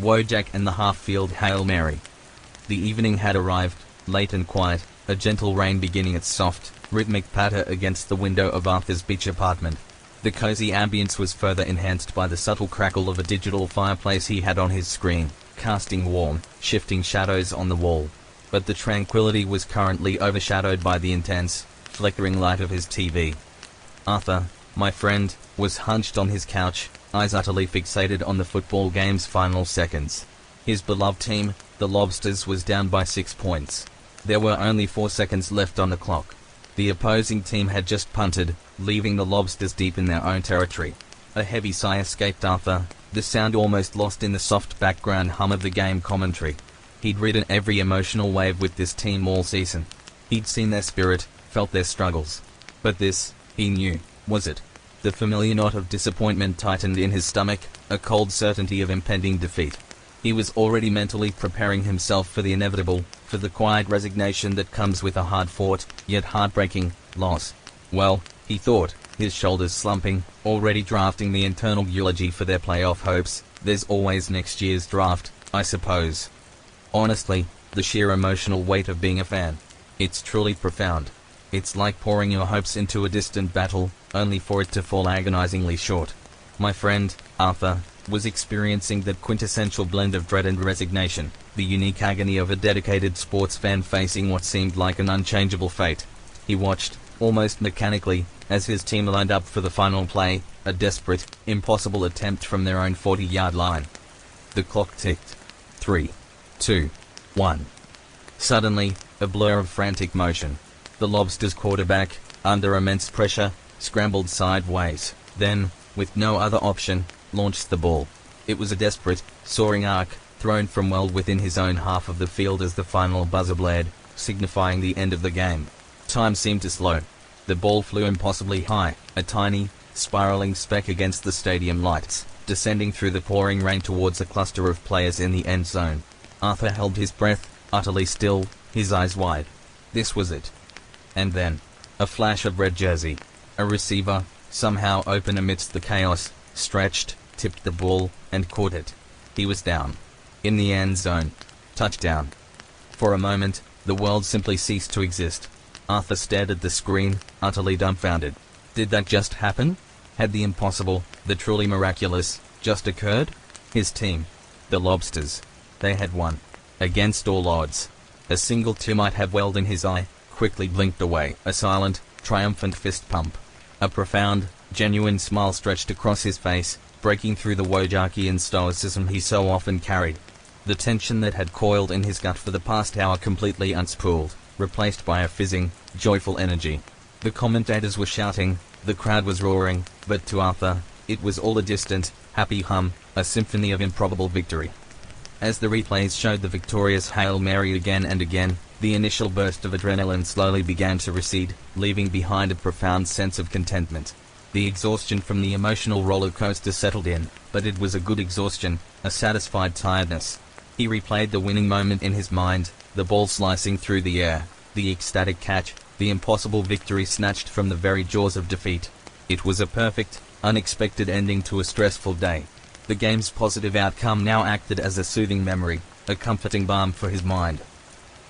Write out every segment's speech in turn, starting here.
Wojak and the half-field Hail Mary. The evening had arrived, late and quiet, a gentle rain beginning its soft, rhythmic patter against the window of Arthur's beach apartment. The cozy ambience was further enhanced by the subtle crackle of a digital fireplace he had on his screen, casting warm, shifting shadows on the wall. But the tranquility was currently overshadowed by the intense, flickering light of his TV. Arthur, my friend, was hunched on his couch, eyes utterly fixated on the football game's final seconds. His beloved team, the Lobsters, was down by 6 points. There were only 4 seconds left on the clock. The opposing team had just punted, leaving the Lobsters deep in their own territory. A heavy sigh escaped Arthur, the sound almost lost in the soft background hum of the game commentary. He'd ridden every emotional wave with this team all season. He'd seen their spirit, felt their struggles. But this, he knew, was it. The familiar knot of disappointment tightened in his stomach, a cold certainty of impending defeat. He was already mentally preparing himself for the inevitable, for the quiet resignation that comes with a hard-fought, yet heartbreaking, loss. Well, he thought, his shoulders slumping, already drafting the internal eulogy for their playoff hopes, there's always next year's draft, I suppose. Honestly, the sheer emotional weight of being a fan. It's truly profound. It's like pouring your hopes into a distant battle, only for it to fall agonizingly short. My friend, Arthur, was experiencing that quintessential blend of dread and resignation, the unique agony of a dedicated sports fan facing what seemed like an unchangeable fate. He watched, almost mechanically, as his team lined up for the final play, a desperate, impossible attempt from their own 40-yard line. The clock ticked. 3, 2, 1. Suddenly, a blur of frantic motion. The Lobsters' quarterback, under immense pressure, scrambled sideways, then, with no other option, launched the ball. It was a desperate, soaring arc, thrown from well within his own half of the field as the final buzzer blared, signifying the end of the game. Time seemed to slow. The ball flew impossibly high, a tiny, spiraling speck against the stadium lights, descending through the pouring rain towards a cluster of players in the end zone. Arthur held his breath, utterly still, his eyes wide. This was it. And then, a flash of red jersey. A receiver, somehow open amidst the chaos, stretched, tipped the ball, and caught it. He was down. In the end zone. Touchdown. For a moment, the world simply ceased to exist. Arthur stared at the screen, utterly dumbfounded. Did that just happen? Had the impossible, the truly miraculous, just occurred? His team, the Lobsters, they had won. Against all odds. A single tear might have welled in his eye, quickly blinked away. A silent, triumphant fist pump. A profound, genuine smile stretched across his face, breaking through the Wojakian stoicism he so often carried. The tension that had coiled in his gut for the past hour completely unspooled, replaced by a fizzing, joyful energy. The commentators were shouting, the crowd was roaring, but to Arthur, it was all a distant, happy hum, a symphony of improbable victory. As the replays showed the victorious Hail Mary again and again, the initial burst of adrenaline slowly began to recede, leaving behind a profound sense of contentment. The exhaustion from the emotional roller coaster settled in, but it was a good exhaustion, a satisfied tiredness. He replayed the winning moment in his mind, the ball slicing through the air, the ecstatic catch, the impossible victory snatched from the very jaws of defeat. It was a perfect, unexpected ending to a stressful day. The game's positive outcome now acted as a soothing memory, a comforting balm for his mind.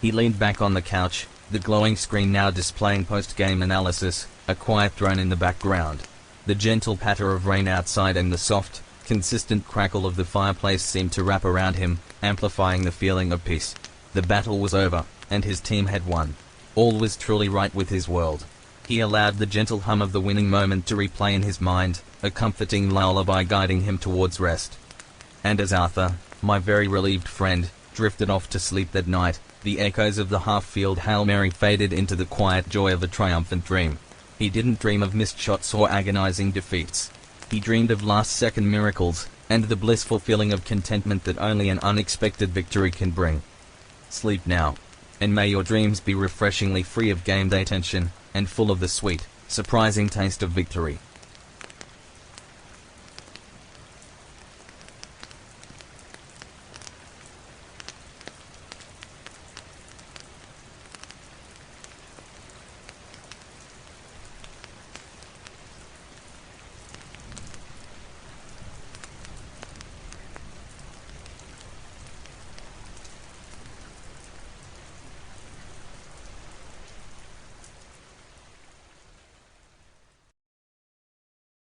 He leaned back on the couch, the glowing screen now displaying post-game analysis, a quiet drone in the background. The gentle patter of rain outside and the soft, consistent crackle of the fireplace seemed to wrap around him, amplifying the feeling of peace. The battle was over, and his team had won. All was truly right with his world. He allowed the gentle hum of the winning moment to replay in his mind, a comforting lullaby guiding him towards rest. And as Arthur, my very relieved friend, drifted off to sleep that night, the echoes of the half-field Hail Mary faded into the quiet joy of a triumphant dream. He didn't dream of missed shots or agonizing defeats. He dreamed of last-second miracles, and the blissful feeling of contentment that only an unexpected victory can bring. Sleep now, and may your dreams be refreshingly free of game day tension, and full of the sweet, surprising taste of victory.